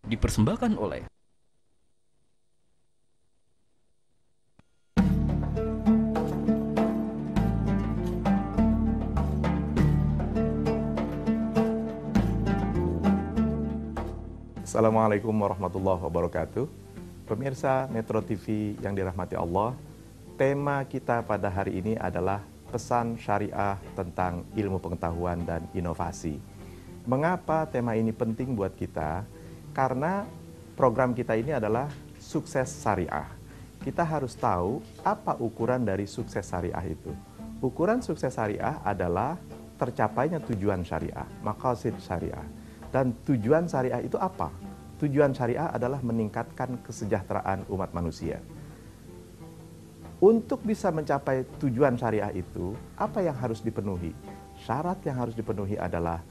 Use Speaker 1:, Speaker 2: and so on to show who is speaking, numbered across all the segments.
Speaker 1: Dipersembahkan oleh
Speaker 2: Assalamualaikum warahmatullahi wabarakatuh. Pemirsa Metro TV yang dirahmati Allah, tema kita pada hari ini adalah pesan syariah tentang ilmu pengetahuan dan inovasi. Mengapa tema ini penting buat kita? Karena program kita ini adalah sukses syariah. Kita harus tahu apa ukuran dari sukses syariah itu. Ukuran sukses syariah adalah tercapainya tujuan syariah, maqasid syariah. Dan tujuan syariah itu apa? Tujuan syariah adalah meningkatkan kesejahteraan umat manusia. Untuk bisa mencapai tujuan syariah itu, apa yang harus dipenuhi? Syarat yang harus dipenuhi adalah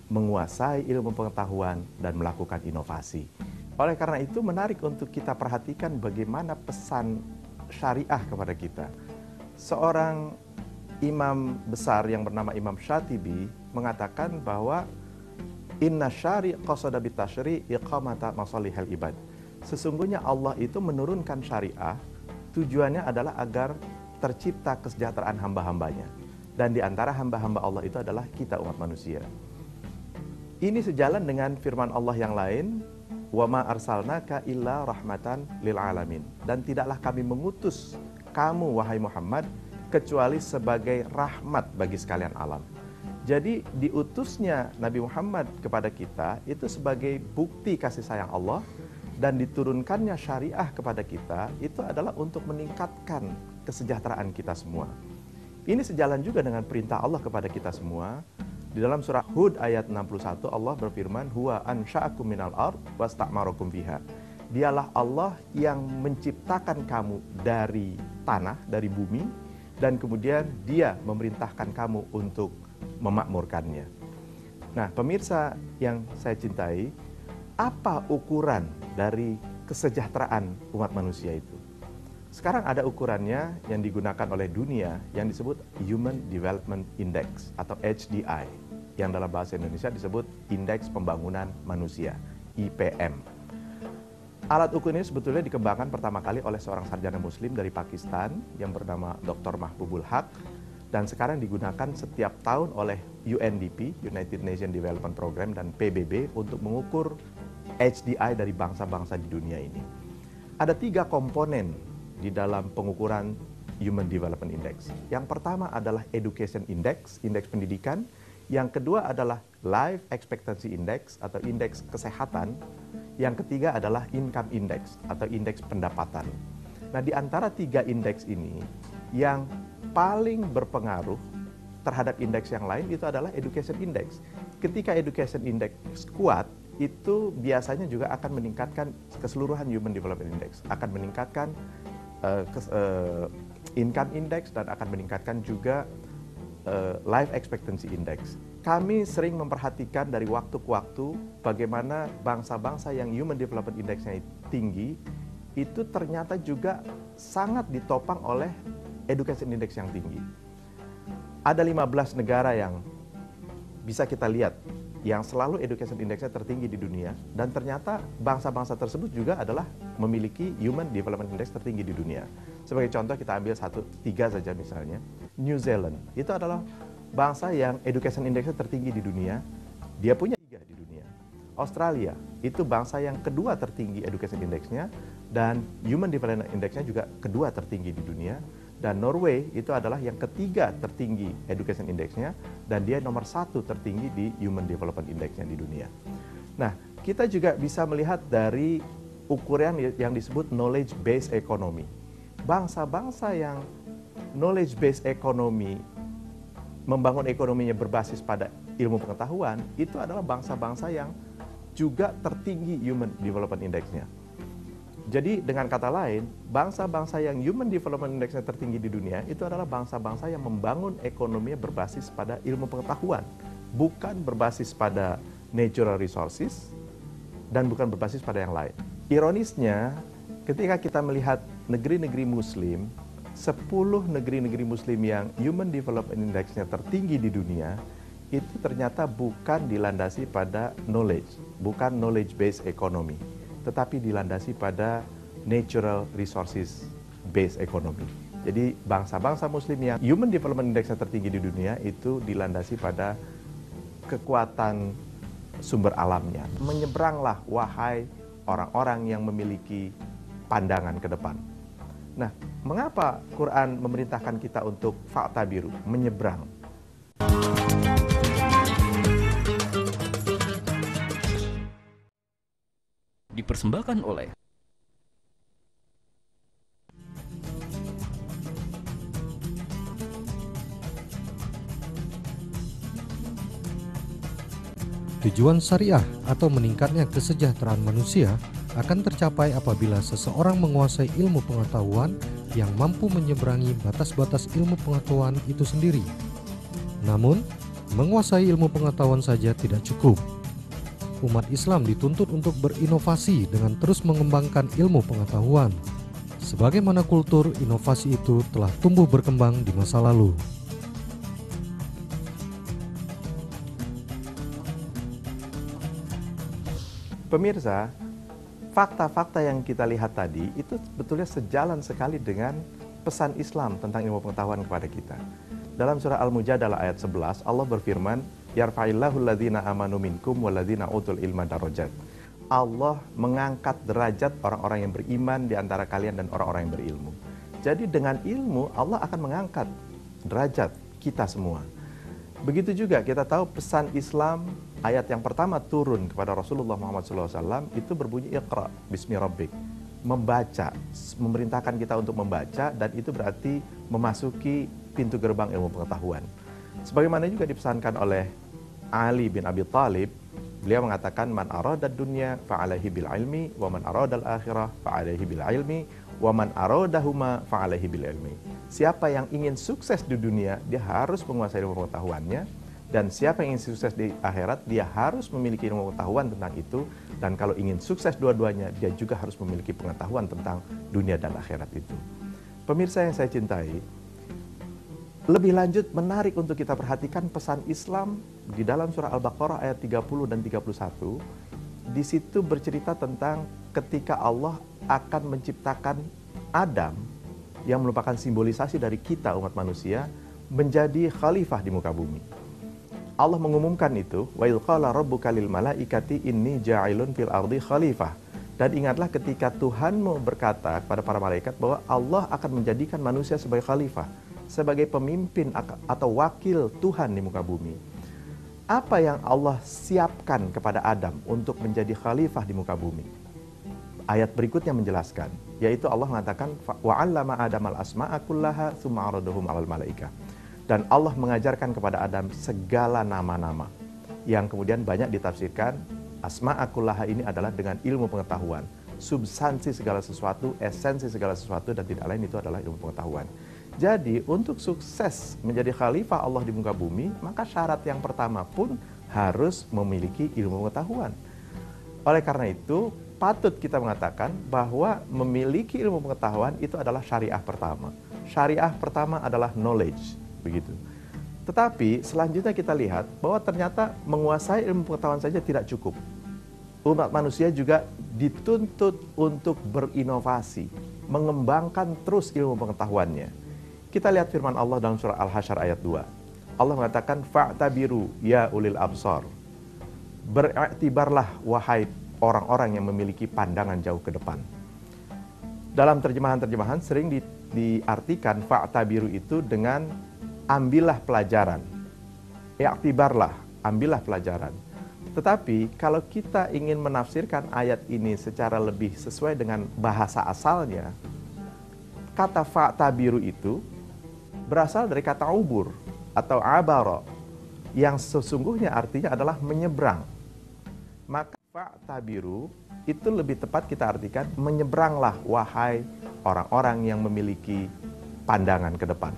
Speaker 2: menguasai ilmu pengetahuan dan melakukan inovasi. Oleh karena itu menarik untuk kita perhatikan bagaimana pesan syariah kepada kita. Seorang imam besar yang bernama Imam Syatibi mengatakan bahwa Inna syari' qasada bitasyri' iqamata masalihal ibad. Sesungguhnya Allah itu menurunkan syariah, tujuannya adalah agar tercipta kesejahteraan hamba-hambanya. Dan di antara hamba-hamba Allah itu adalah kita umat manusia. Ini sejalan dengan firman Allah yang lain, wa ma arsalnaka illa rahmatan lil alamin. Dan tidaklah kami mengutus kamu wahai Muhammad kecuali sebagai rahmat bagi sekalian alam. Jadi diutusnya Nabi Muhammad kepada kita itu sebagai bukti kasih sayang Allah, dan diturunkannya syariah kepada kita itu adalah untuk meningkatkan kesejahteraan kita semua. Ini sejalan juga dengan perintah Allah kepada kita semua. Di dalam surah Hud ayat 61 Allah berfirman, huwa ansha'akum minal ard wasta'marakum fiha. Dialah Allah yang menciptakan kamu dari tanah, dari bumi, dan kemudian Dia memerintahkan kamu untuk memakmurkannya. Nah, pemirsa yang saya cintai, apa ukuran dari kesejahteraan umat manusia itu? Sekarang ada ukurannya yang digunakan oleh dunia yang disebut Human Development Index atau HDI, yang dalam bahasa Indonesia disebut Indeks Pembangunan Manusia, IPM. Alat ukur ini sebetulnya dikembangkan pertama kali oleh seorang sarjana muslim dari Pakistan yang bernama Dr. Mahbubul Haq, dan sekarang digunakan setiap tahun oleh UNDP, United Nations Development Program, dan PBB untuk mengukur HDI dari bangsa-bangsa di dunia ini. Ada 3 komponen di dalam pengukuran Human Development Index. Yang pertama adalah Education Index, indeks pendidikan. Yang kedua adalah Life Expectancy Index atau indeks kesehatan. Yang ketiga adalah Income Index atau indeks pendapatan. Nah, di antara 3 indeks ini, yang paling berpengaruh terhadap indeks yang lain itu adalah Education Index. Ketika Education Index kuat, itu biasanya juga akan meningkatkan keseluruhan Human Development Index, akan meningkatkan Income Index, dan akan meningkatkan juga Life Expectancy Index. Kami sering memperhatikan dari waktu ke waktu bagaimana bangsa-bangsa yang Human Development Index-nya tinggi, itu ternyata juga sangat ditopang oleh Education Index yang tinggi. Ada 15 negara yang bisa kita lihat yang selalu Education Index-nya tertinggi di dunia, dan ternyata bangsa-bangsa tersebut juga adalah memiliki Human Development Index tertinggi di dunia. Sebagai contoh kita ambil 3 saja misalnya. New Zealand itu adalah bangsa yang Education Index-nya tertinggi di dunia. Dia punya 3 di dunia. Australia itu bangsa yang kedua tertinggi Education Index-nya, dan Human Development Index-nya juga kedua tertinggi di dunia. Dan Norway itu adalah yang ketiga tertinggi Education Index-nya, dan dia nomor 1 tertinggi di Human Development Index-nya di dunia. Nah, kita juga bisa melihat dari ukuran yang disebut Knowledge Based Economy. Bangsa-bangsa yang Knowledge Based Economy, membangun ekonominya berbasis pada ilmu pengetahuan, itu adalah bangsa-bangsa yang juga tertinggi Human Development Index-nya. Jadi dengan kata lain, bangsa-bangsa yang Human Development Index-nya tertinggi di dunia itu adalah bangsa-bangsa yang membangun ekonominya berbasis pada ilmu pengetahuan, bukan berbasis pada natural resources, dan bukan berbasis pada yang lain. Ironisnya, ketika kita melihat negeri-negeri Muslim, 10 negeri-negeri Muslim yang Human Development Index-nya tertinggi di dunia, itu ternyata bukan dilandasi pada knowledge, bukan knowledge based economy, tetapi dilandasi pada natural resources based economy. Jadi bangsa-bangsa muslim yang Human Development Index tertinggi di dunia itu dilandasi pada kekuatan sumber alamnya. Menyeberanglah wahai orang-orang yang memiliki pandangan ke depan. Nah, mengapa Quran memerintahkan kita untuk fa'tabiru, menyeberang?
Speaker 1: Dipersembahkan oleh
Speaker 3: Tujuan syariah atau meningkatnya kesejahteraan manusia akan tercapai apabila seseorang menguasai ilmu pengetahuan yang mampu menyeberangi batas-batas ilmu pengetahuan itu sendiri. Namun, menguasai ilmu pengetahuan saja tidak cukup. Umat Islam dituntut untuk berinovasi dengan terus mengembangkan ilmu pengetahuan, sebagaimana kultur inovasi itu telah tumbuh berkembang di masa lalu.
Speaker 2: Pemirsa, fakta-fakta yang kita lihat tadi itu sebetulnya sejalan sekali dengan pesan Islam tentang ilmu pengetahuan kepada kita. Dalam surah Al-Mujadalah ayat 11, Allah berfirman, "Yarfa'illahu alladhina amanu minkum walladhina utul ilma darajat." Allah mengangkat derajat orang-orang yang beriman di antara kalian dan orang-orang yang berilmu. Jadi dengan ilmu Allah akan mengangkat derajat kita semua. Begitu juga kita tahu pesan Islam, ayat yang pertama turun kepada Rasulullah Muhammad SAW itu berbunyi Iqra bismi rabbik, membaca, memerintahkan kita untuk membaca, dan itu berarti memasuki pintu gerbang ilmu pengetahuan. Sebagaimana juga dipesankan oleh Ali bin Abi Thalib, beliau mengatakan man aradad dunya fa'alaihi bil ilmi wa man aradal akhirah fa'alaihi bil ilmi wa man aradahuma fa'alaihi bil ilmi. Siapa yang ingin sukses di dunia, dia harus menguasai ilmu pengetahuannya, dan siapa yang ingin sukses di akhirat, dia harus memiliki ilmu pengetahuan tentang itu, dan kalau ingin sukses dua-duanya, dia juga harus memiliki pengetahuan tentang dunia dan akhirat itu. Pemirsa yang saya cintai, lebih lanjut menarik untuk kita perhatikan pesan Islam di dalam surah Al-Baqarah ayat 30 dan 31. Di situ bercerita tentang ketika Allah akan menciptakan Adam, yang merupakan simbolisasi dari kita umat manusia, menjadi khalifah di muka bumi. Allah mengumumkan itu, wa idh qala rabbuka lil malaikati inni ja'ilun fil ardi khalifah. Dan ingatlah ketika Tuhanmu berkata kepada para malaikat bahwa Allah akan menjadikan manusia sebagai khalifah, sebagai pemimpin atau wakil Tuhan di muka bumi. Apa yang Allah siapkan kepada Adam untuk menjadi khalifah di muka bumi? Ayat berikutnya menjelaskan, yaitu Allah mengatakan wa 'allama Adamal asma'a kullaha tsumma 'aradahum 'alal malaikah. Dan Allah mengajarkan kepada Adam segala nama-nama, yang kemudian banyak ditafsirkan asma'a kullaha ini adalah dengan ilmu pengetahuan, substansi segala sesuatu, esensi segala sesuatu, dan tidak lain itu adalah ilmu pengetahuan. Jadi untuk sukses menjadi khalifah Allah di muka bumi, maka syarat yang pertama pun harus memiliki ilmu pengetahuan. Oleh karena itu, patut kita mengatakan bahwa memiliki ilmu pengetahuan itu adalah syariah pertama. Syariah pertama adalah knowledge, begitu. Tetapi selanjutnya kita lihat bahwa ternyata menguasai ilmu pengetahuan saja tidak cukup. Umat manusia juga dituntut untuk berinovasi, mengembangkan terus ilmu pengetahuannya. Kita lihat firman Allah dalam surah Al-Hasyr ayat 2. Allah mengatakan, "Fa'tabiru ya ulil absar." Beriktibarlah wahai orang-orang yang memiliki pandangan jauh ke depan. Dalam terjemahan-terjemahan sering diartikan fa'tabiru itu dengan ambillah pelajaran. I'tibarlah, ambillah pelajaran. Tetapi kalau kita ingin menafsirkan ayat ini secara lebih sesuai dengan bahasa asalnya, kata fa'tabiru itu berasal dari kata ubur atau abara, yang sesungguhnya artinya adalah menyeberang. Maka fa'tabiru itu lebih tepat kita artikan menyeberanglah wahai orang-orang yang memiliki pandangan ke depan.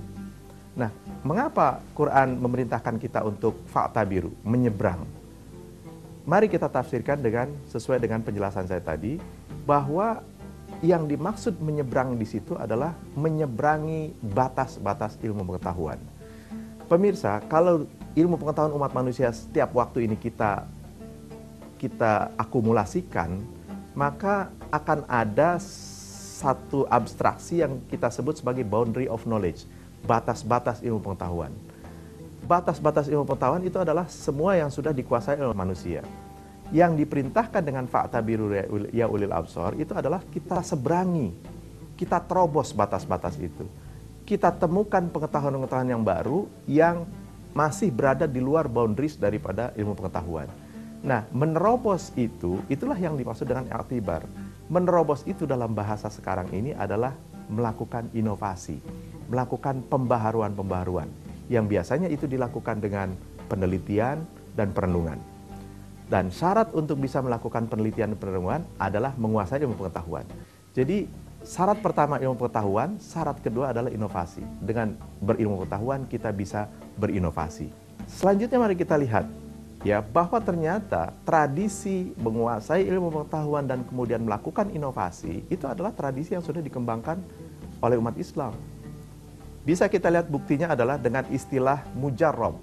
Speaker 2: Nah, mengapa Quran memerintahkan kita untuk fa'tabiru, menyeberang? Mari kita tafsirkan dengan sesuai dengan penjelasan saya tadi, bahwa yang dimaksud menyeberang di situ adalah menyeberangi batas-batas ilmu pengetahuan. Pemirsa, kalau ilmu pengetahuan umat manusia setiap waktu ini kita akumulasikan, maka akan ada satu abstraksi yang kita sebut sebagai boundary of knowledge, batas-batas ilmu pengetahuan. Batas-batas ilmu pengetahuan itu adalah semua yang sudah dikuasai oleh manusia. Yang diperintahkan dengan fa'tabiru ya ulil absor itu adalah kita seberangi, kita terobos batas-batas itu. Kita temukan pengetahuan-pengetahuan yang baru yang masih berada di luar boundaries daripada ilmu pengetahuan. Nah, menerobos itu, itulah yang dimaksud dengan i'tibar. Menerobos itu dalam bahasa sekarang ini adalah melakukan inovasi, melakukan pembaharuan-pembaharuan, yang biasanya itu dilakukan dengan penelitian dan perenungan. Dan syarat untuk bisa melakukan penelitian dan perenungan adalah menguasai ilmu pengetahuan. Jadi, syarat pertama ilmu pengetahuan, syarat kedua adalah inovasi. Dengan berilmu pengetahuan, kita bisa berinovasi. Selanjutnya mari kita lihat, ya, bahwa ternyata tradisi menguasai ilmu pengetahuan dan kemudian melakukan inovasi itu adalah tradisi yang sudah dikembangkan oleh umat Islam. Bisa kita lihat buktinya adalah dengan istilah mujarrob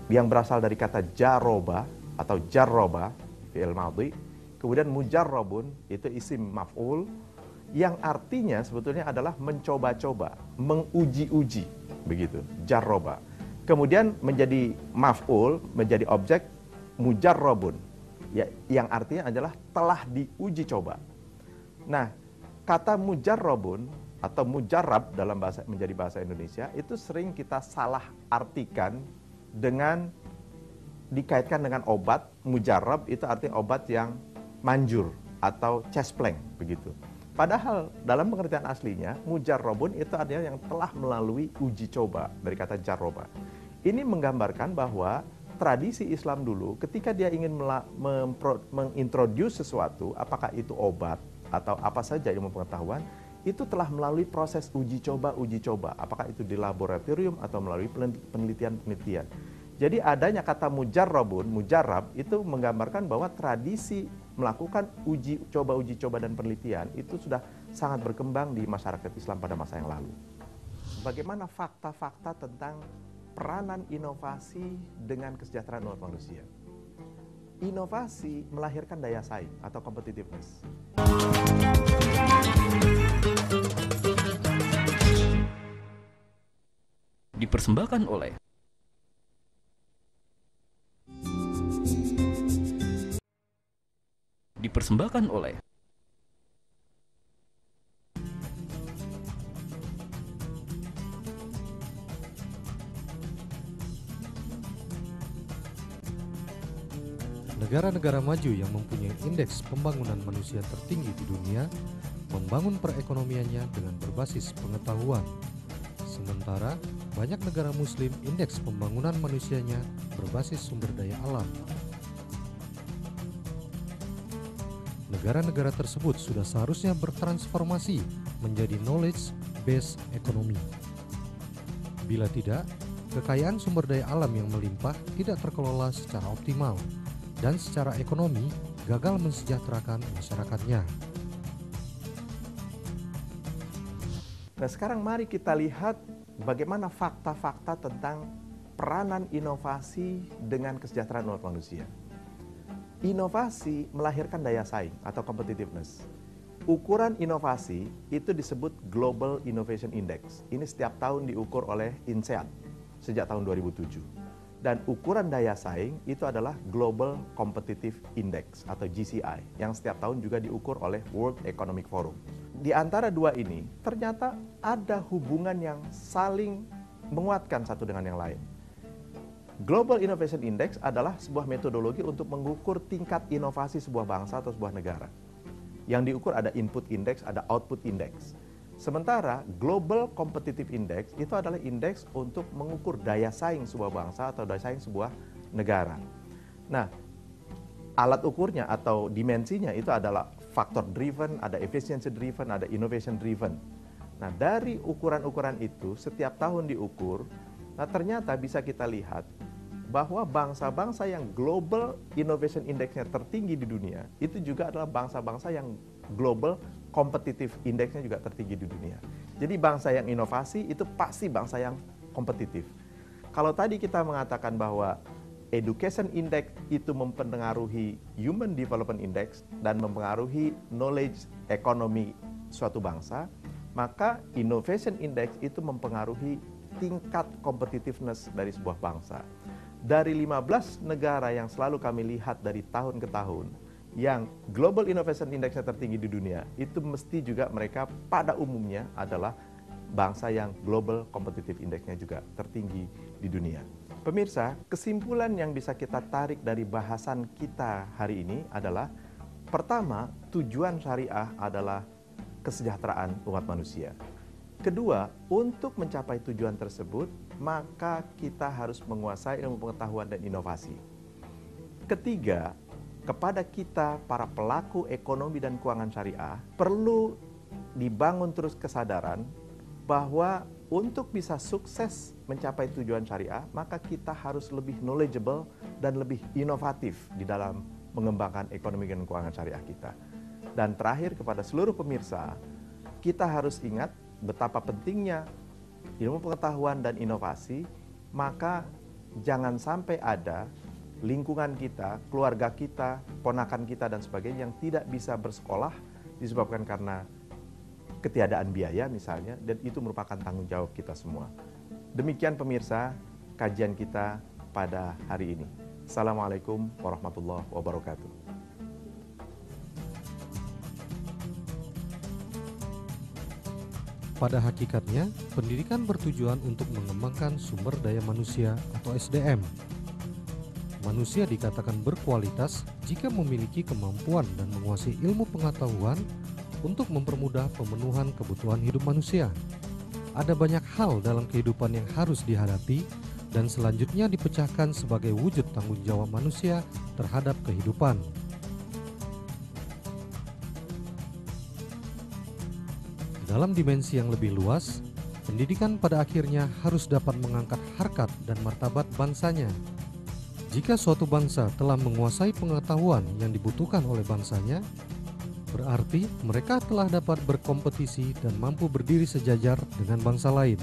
Speaker 2: yang berasal dari kata jaroba atau jarroba fi'il madhi, kemudian mujarrobun itu isim maf'ul yang artinya sebetulnya adalah mencoba-coba, menguji-uji, begitu, jarroba. Kemudian menjadi maf'ul, menjadi objek mujarrobun, ya, yang artinya adalah telah diuji coba. Nah, kata mujarrobun atau mujarrab dalam menjadi bahasa Indonesia itu sering kita salah artikan dengan dikaitkan dengan obat. Mujarrab itu artinya obat yang manjur atau cespleng, begitu. Padahal dalam pengertian aslinya, mujarrobun itu artinya yang telah melalui uji coba, dari kata jarroba. Ini menggambarkan bahwa tradisi Islam dulu ketika dia ingin mengintroduce sesuatu, apakah itu obat atau apa saja ilmu pengetahuan, itu telah melalui proses uji coba, apakah itu di laboratorium atau melalui penelitian-penelitian. Jadi adanya kata mujarrabun, mujarrab itu menggambarkan bahwa tradisi melakukan uji coba dan penelitian itu sudah sangat berkembang di masyarakat Islam pada masa yang lalu. Bagaimana fakta-fakta tentang peranan inovasi dengan kesejahteraan umat manusia? Inovasi melahirkan daya saing atau competitiveness.
Speaker 1: Dipersembahkan oleh
Speaker 3: negara-negara maju yang mempunyai indeks pembangunan manusia tertinggi di dunia membangun perekonomiannya dengan berbasis pengetahuan. Sementara banyak negara muslim indeks pembangunan manusianya berbasis sumber daya alam. Negara-negara tersebut sudah seharusnya bertransformasi menjadi knowledge-based economy. Bila tidak, kekayaan sumber daya alam yang melimpah tidak terkelola secara optimal dan secara ekonomi gagal mensejahterakan masyarakatnya.
Speaker 2: Nah, sekarang mari kita lihat bagaimana fakta-fakta tentang peranan inovasi dengan kesejahteraan umat manusia. Inovasi melahirkan daya saing atau competitiveness. Ukuran inovasi itu disebut Global Innovation Index. Ini setiap tahun diukur oleh INSEAD sejak tahun 2007. Dan ukuran daya saing itu adalah Global Competitive Index atau GCI yang setiap tahun juga diukur oleh World Economic Forum. Di antara dua ini ternyata ada hubungan yang saling menguatkan satu dengan yang lain. Global Innovation Index adalah sebuah metodologi untuk mengukur tingkat inovasi sebuah bangsa atau sebuah negara. Yang diukur ada input index, ada output index. Sementara Global Competitive Index itu adalah indeks untuk mengukur daya saing sebuah bangsa atau daya saing sebuah negara. Nah, alat ukurnya atau dimensinya itu adalah factor driven, ada efficiency driven, ada innovation driven. Nah, dari ukuran-ukuran itu setiap tahun diukur. Nah, ternyata bisa kita lihat bahwa bangsa-bangsa yang Global Innovation Index-nya tertinggi di dunia, itu juga adalah bangsa-bangsa yang Global Competitive Index-nya juga tertinggi di dunia. Jadi bangsa yang inovasi itu pasti bangsa yang kompetitif. Kalau tadi kita mengatakan bahwa Education Index itu mempengaruhi Human Development Index dan mempengaruhi knowledge economy suatu bangsa, maka Innovation Index itu mempengaruhi tingkat competitiveness dari sebuah bangsa. Dari 15 negara yang selalu kami lihat dari tahun ke tahun, yang Global Innovation Index tertinggi di dunia, itu mesti juga mereka pada umumnya adalah bangsa yang Global Competitive Index-nya juga tertinggi di dunia. Pemirsa, kesimpulan yang bisa kita tarik dari bahasan kita hari ini adalah, pertama, tujuan syariah adalah kesejahteraan umat manusia. Kedua, untuk mencapai tujuan tersebut, maka kita harus menguasai ilmu pengetahuan dan inovasi. Ketiga, kepada kita para pelaku ekonomi dan keuangan syariah, perlu dibangun terus kesadaran bahwa untuk bisa sukses mencapai tujuan syariah, maka kita harus lebih knowledgeable dan lebih inovatif di dalam mengembangkan ekonomi dan keuangan syariah kita. Dan terakhir, kepada seluruh pemirsa, kita harus ingat betapa pentingnya ilmu pengetahuan dan inovasi, maka jangan sampai ada lingkungan kita, keluarga kita, ponakan kita dan sebagainya yang tidak bisa bersekolah disebabkan karena ketiadaan biaya misalnya, dan itu merupakan tanggung jawab kita semua. Demikian pemirsa, kajian kita pada hari ini. Assalamualaikum warahmatullahi wabarakatuh.
Speaker 3: Pada hakikatnya, pendidikan bertujuan untuk mengembangkan sumber daya manusia atau SDM. Manusia dikatakan berkualitas jika memiliki kemampuan dan menguasai ilmu pengetahuan untuk mempermudah pemenuhan kebutuhan hidup manusia. Ada banyak hal dalam kehidupan yang harus dihadapi dan selanjutnya dipecahkan sebagai wujud tanggung jawab manusia terhadap kehidupan. Dalam dimensi yang lebih luas, pendidikan pada akhirnya harus dapat mengangkat harkat dan martabat bangsanya. Jika suatu bangsa telah menguasai pengetahuan yang dibutuhkan oleh bangsanya, berarti mereka telah dapat berkompetisi dan mampu berdiri sejajar dengan bangsa lain.